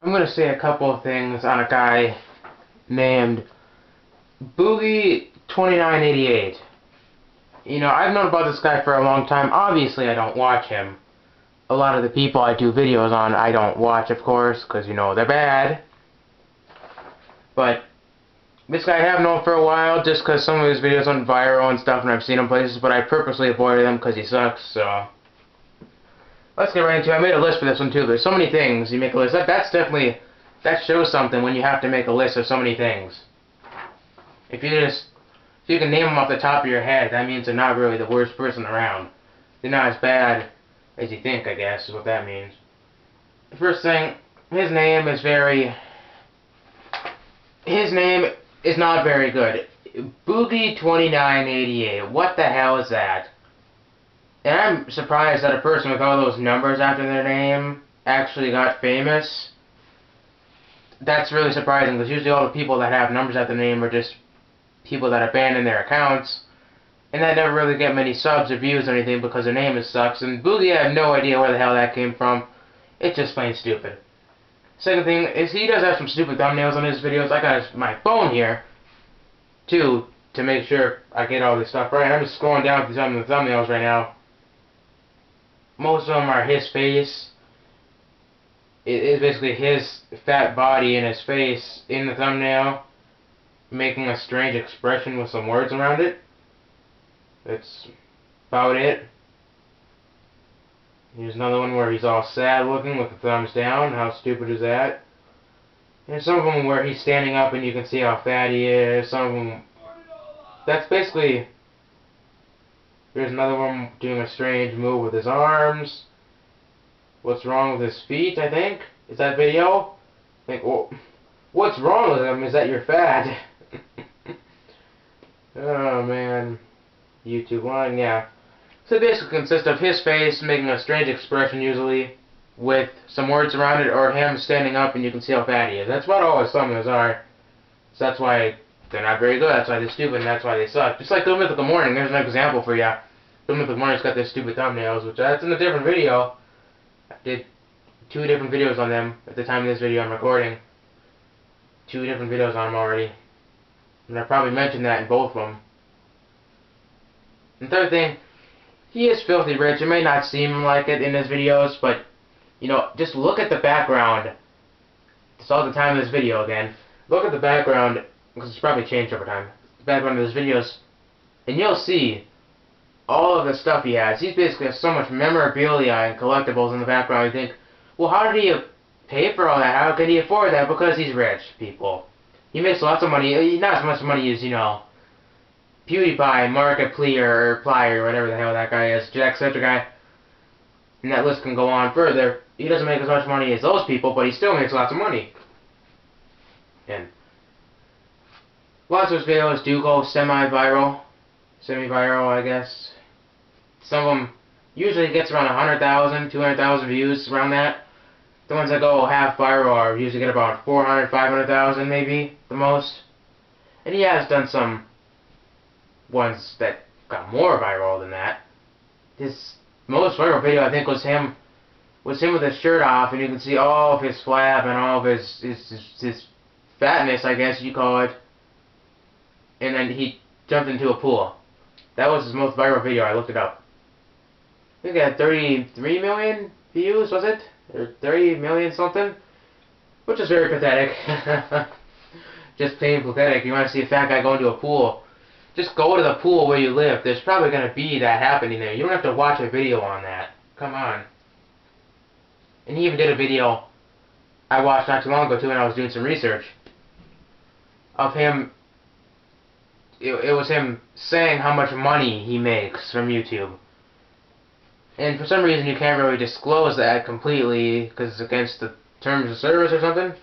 I'm gonna say a couple of things on a guy named boogie2988. I've known about this guy for a long time. Obviously, I don't watch him. A lot of the people I do videos on, I don't watch, of course, because, they're bad. But this guy I have known for a while, just because some of his videos went viral and stuff, and I've seen him places, but I purposely avoided him because he sucks, so... Let's get right into it. I made a list for this one, too. There's so many things you make a list. That's definitely... That shows something when you have to make a list of so many things. If you can name them off the top of your head, that means they're not really the worst person around. They're not as bad as you think, I guess, is what that means. The first thing, his name is not very good. Boogie2988. What the hell is that? And I'm surprised that a person with all those numbers after their name actually got famous. That's really surprising, because usually all the people that have numbers after their name are just people that abandon their accounts, and that never really get many subs or views or anything because their name sucks. And Boogie, I have no idea where the hell that came from. It's just plain stupid. Second thing is, he does have some stupid thumbnails on his videos. I got my phone here, too, to make sure I get all this stuff right. I'm just scrolling down through some of the thumbnails right now. Most of them are his face. It is basically his fat body and his face in the thumbnail, making a strange expression with some words around it. That's about it. Here's another one where he's all sad looking with the thumbs down. How stupid is that? And some of them where he's standing up and you can see how fat he is. Some of them... That's basically... Here's another one doing a strange move with his arms. What's wrong with his feet, I think? Is that video? I think, well, what's wrong with him is that you're fat. Oh, man. YouTube line, yeah. So it basically consists of his face making a strange expression usually, with some words around it, or him standing up and you can see how fat he is. That's about all his thumbnails are. So that's why they're not very good, that's why they're stupid, and that's why they suck. Just like the Mythical Morning, there's an example for ya. The Mythical Morning's got their stupid thumbnails, which that's in a different video. I did 2 different videos on them at the time of this video I'm recording. 2 different videos on them already. And I probably mentioned that in both of them. And third thing, he is filthy rich. It may not seem like it in his videos, but, just look at the background. It's all the time of this video again. Look at the background, because it's probably changed over time. The background of his videos, and you'll see all of the stuff he has. He basically has so much memorabilia and collectibles in the background. You think, well, how did he pay for all that? How could he afford that? Because he's rich, people. He makes lots of money. Not as much money as, PewDiePie, Markiplier, or Plier, whatever the hell that guy is, Jacksepticeye. And that list can go on further. He doesn't make as much money as those people, but he still makes lots of money. And lots of his videos do go semi-viral. Semi-viral, I guess. Some of them usually gets around 100,000, 200,000 views, around that. The ones that go half viral are usually get about 400, 500,000 maybe, the most. And he has done some ones that got more viral than that. His most viral video, I think, was him with his shirt off, and you can see all of his flab and all of his fatness, I guess you call it. And then he jumped into a pool. That was his most viral video. I looked it up. I think it had 33 million views, was it? Or 30 million something? Which is very pathetic. Just plain pathetic. You want to see a fat guy go into a pool, just go to the pool where you live. There's probably going to be that happening there. You don't have to watch a video on that. Come on. And he even did a video I watched not too long ago, too, when I was doing some research, of him. It was him saying how much money he makes from YouTube. And for some reason you can't really disclose that completely because it's against the terms of service or something.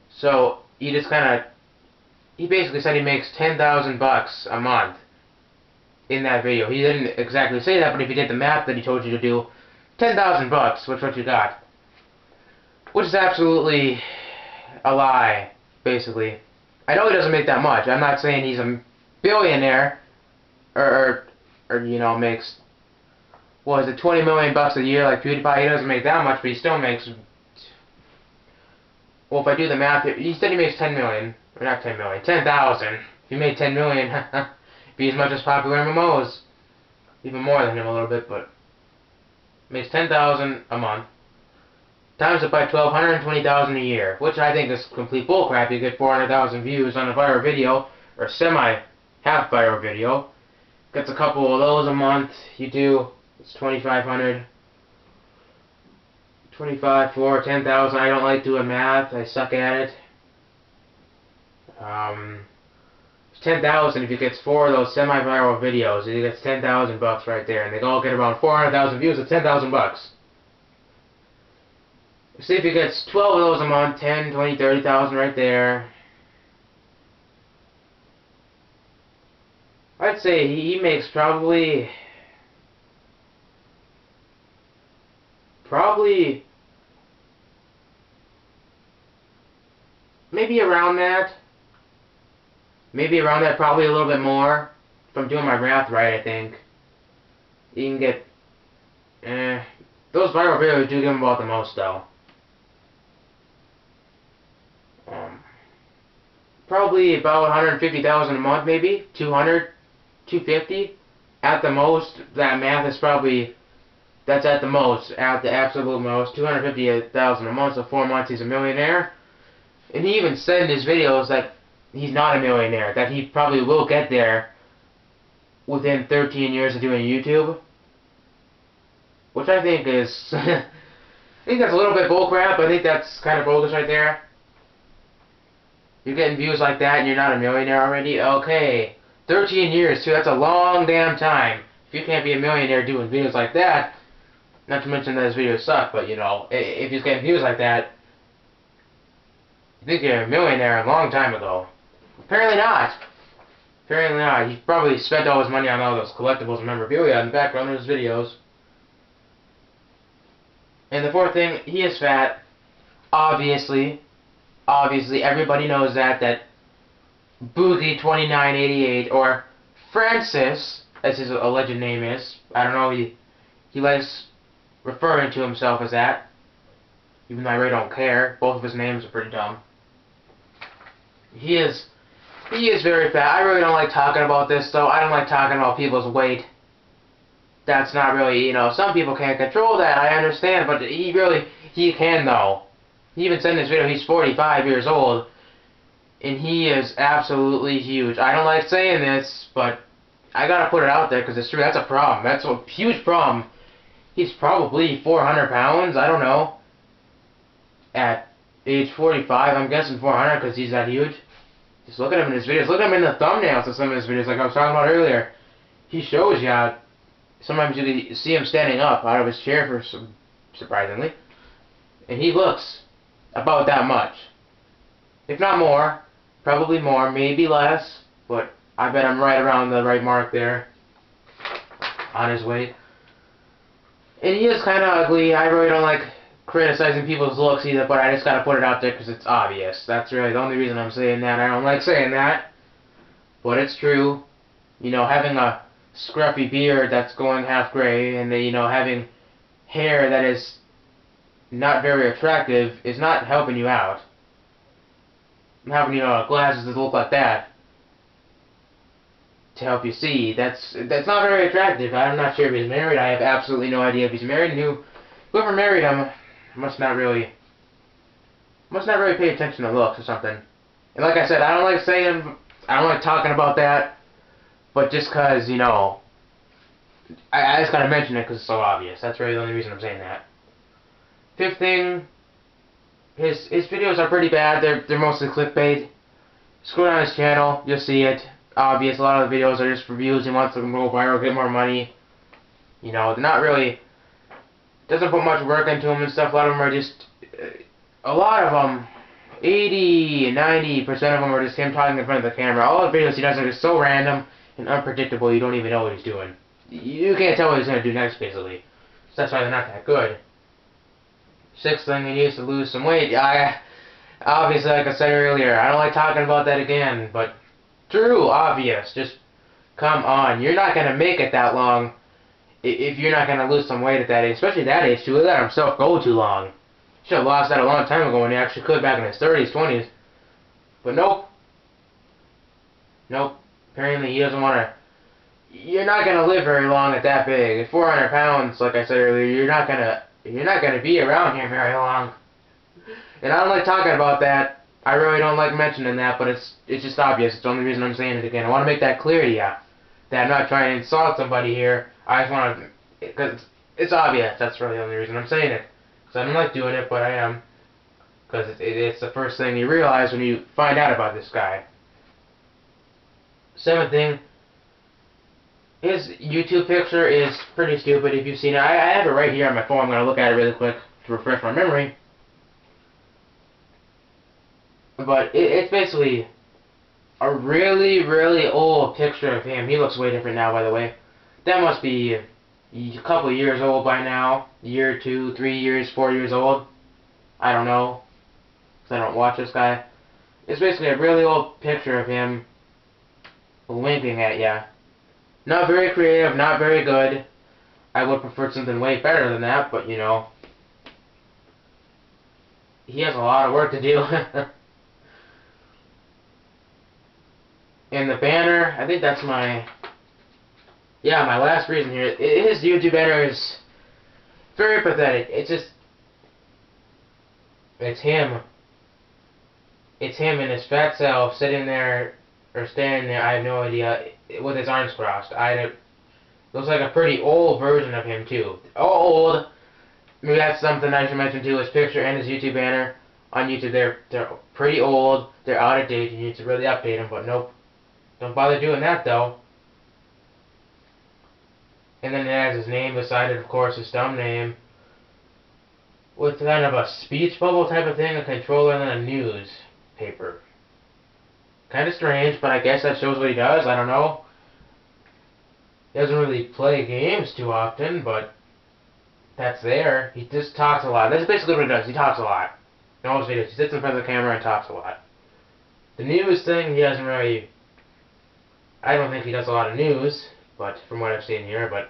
So he just he basically said he makes $10,000 a month in that video. He didn't exactly say that, but if you did the math that he told you to do, $10,000, which is what you got. Which is absolutely a lie, basically. I know he doesn't make that much. I'm not saying he's a billionaire, or makes, what is it, $20 million a year like PewDiePie. He doesn't make that much, but he still makes Well, if I do the math, he said he makes 10 million. Or not 10 million, 10,000. If he made 10 million, it'd be as much as popular MMOs. Even more than him a little bit, but makes 10,000 a month. Times it by 12, 120,000 a year, which I think is complete bullcrap. You get 400,000 views on a viral video, or semi-half viral video. Gets a couple of those a month. You do, it's 2,500. 25 for 10,000. I don't like doing math. I suck at it. 10,000 if he gets 4 of those semi-viral videos. He gets 10,000 bucks right there, and they all get around 400,000 views at 10,000 bucks. See if he gets 12 of those a month, 10, 20, 30,000 right there. I'd say he makes probably maybe around that. Maybe around that, probably a little bit more. If I'm doing my math right, I think. You can get, those viral videos do give him about the most, though. Probably about 150,000 a month, maybe 200, 250 at the most. That math is probably, that's at the most, at the absolute most. 250,000 a month, so 4 months he's a millionaire. And he even said in his videos that he's not a millionaire, that he probably will get there within 13 years of doing YouTube, which I think is, I think that's a little bit bullcrap. I think that's kind of bogus right there. You're getting views like that and you're not a millionaire already? Okay. 13 years, too. That's a long damn time. If you can't be a millionaire doing videos like that, not to mention that his videos suck, but, you know, if he's getting views like that, you think you're a millionaire a long time ago. Apparently not. Apparently not. He probably spent all his money on all those collectibles and memorabilia in the background of his videos. And the fourth thing, he is fat. Obviously. Obviously, everybody knows that boogie2988, or Francis, as his alleged name is. I don't know, he likes referring to himself as that. Even though I really don't care. Both of his names are pretty dumb. He is very fat. I really don't like talking about this, though. I don't like talking about people's weight. That's not really, you know, some people can't control that, I understand, but he can, though. He even said in this video he's 45 years old, and he is absolutely huge. I don't like saying this, but I gotta put it out there because it's true. That's a problem. That's a huge problem. He's probably 400 pounds, I don't know, at age 45. I'm guessing 400 because he's that huge. Just look at him in his videos. Look at him in the thumbnails of some of his videos, like I was talking about earlier. He shows you how sometimes you can see him standing up out of his chair, surprisingly, and he looks about that much. If not more, probably more, maybe less, but I bet I'm right around the right mark there on his weight. And he is kind of ugly. I really don't like criticizing people's looks either, but I just gotta put it out there because it's obvious. That's really the only reason I'm saying that. I don't like saying that, but it's true. You know, having a scruffy beard that's going half gray, and then, you know, having hair that is not very attractive is not helping you out. Having, you know, glasses that look like that to help you see, that's not very attractive. I'm not sure if he's married. I have absolutely no idea if he's married, and whoever married him must not really pay attention to looks or something. And like I said, I don't like talking about that, but just cause, you know, I just gotta mention it because it's so obvious. That's really the only reason I'm saying that. Fifth thing, his videos are pretty bad. They're mostly clickbait. Scroll down his channel, you'll see it. Obvious. A lot of the videos are just reviews. He wants to go viral, get more money. You know, they're not really. Doesn't put much work into them and stuff. A lot of them are just. A lot of them, 80, 90% of them are just him talking in front of the camera. All the videos he does are just so random and unpredictable. You don't even know what he's doing. You can't tell what he's gonna do next, basically. So that's why they're not that good. Sixth thing, he needs to lose some weight. Obviously, like I said earlier, I don't like talking about that again, but true, obvious. Just come on. You're not going to make it that long if you're not going to lose some weight at that age, especially that age, too. Let himself go too long. Should have lost that a long time ago when he actually could back in his 30s, 20s. But nope. Nope. Apparently he doesn't want to. You're not gonna live very long at that big. At 400 pounds, like I said earlier, you're not gonna be around here very long. And I don't like talking about that. I really don't like mentioning that, but it's just obvious. It's the only reason I'm saying it again. I want to make that clear to you. That I'm not trying to insult somebody here. I just want to, because it's obvious. That's really the only reason I'm saying it. Because I don't like doing it, but I am. Because it's the first thing you realize when you find out about this guy. Seventh thing, his YouTube picture is pretty stupid if you've seen it. I have it right here on my phone. I'm going to look at it really quick to refresh my memory. But it's basically a really, really old picture of him. He looks way different now, by the way. That must be a couple of years old by now. A year, 2, 3 years, 4 years old. I don't know. Because I don't watch this guy. It's basically a really old picture of him winking at ya. Not very creative, not very good. I would prefer something way better than that, but you know. He has a lot of work to do. And the banner, I think that's my last reason here. His YouTube banner is very pathetic. It's just, it's him. It's him and his fat self sitting there, or standing there, I have no idea, with his arms crossed. Looks like a pretty old version of him, too. Old! Maybe that's something I should mention, too. His picture and his YouTube banner on YouTube, they're pretty old. They're out of date. You need to really update them, but nope. Don't bother doing that, though. And then it has his name beside it, of course, his dumb name. With kind of a speech bubble type of thing, a controller, and then a newspaper. Kind of strange, but I guess that shows what he does. I don't know. He doesn't really play games too often, but that's there. He just talks a lot. That's basically what he does. He talks a lot. In all his videos, he sits in front of the camera and talks a lot. The news thing, he doesn't really... I don't think he does a lot of news, but from what I've seen here, but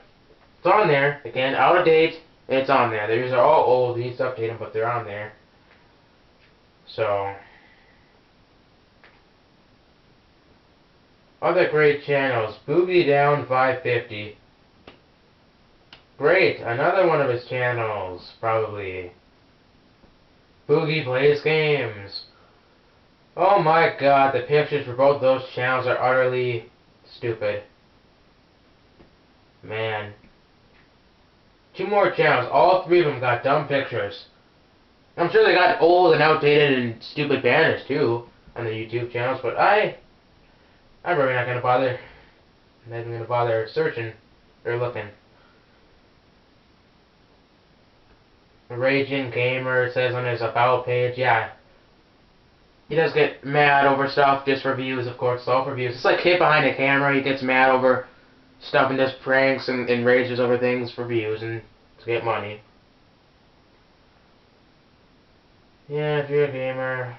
it's on there. Again, out of date, it's on there. These are all old, he needs to update them, but they're on there. So, other great channels, boogie2988. Great, another one of his channels, probably. Boogie Plays Games. Oh my god, the pictures for both those channels are utterly stupid. Man. 2 more channels. All 3 of them got dumb pictures. I'm sure they got old and outdated and stupid banners too on the YouTube channels, but I'm really not gonna bother. I'm not even gonna bother searching or looking. Raging Gamer says on his About page, yeah. He does get mad over stuff just for views, of course, all for views. It's like kid behind a camera, he gets mad over stuff and does pranks and rages over things for views and to get money. Yeah, if you're a gamer.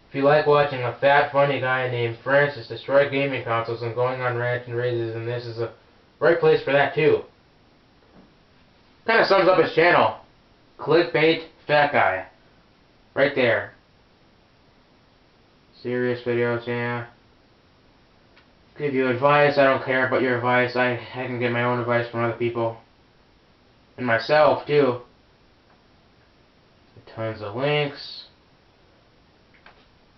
If you like watching a fat, funny guy named Francis destroy gaming consoles and going on rants and rages, and this is a right place for that too. Kind of sums up his channel. Clickbait fat guy. Right there. Serious videos, yeah. Give you advice, I don't care about your advice. I can get my own advice from other people. And myself, too. Tons of links.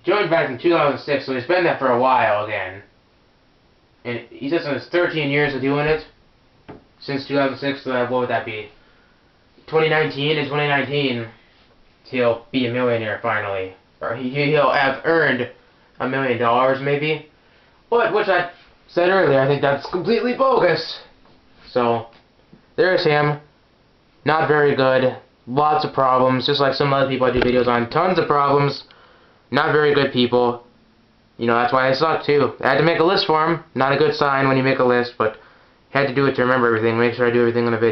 Joined back in 2006, so he's been there for a while again. And he says in his 13 years of doing it, since 2006, so what would that be? 2019, in 2019, he'll be a millionaire finally. Or he'll have earned $1 million, maybe. But, which I said earlier, I think that's completely bogus. So, there's him. Not very good. Lots of problems, just like some other people I do videos on. Tons of problems. Not very good people. You know, that's why I suck, too. I had to make a list for him. Not a good sign when you make a list, but had to do it to remember everything. Make sure I do everything in the video.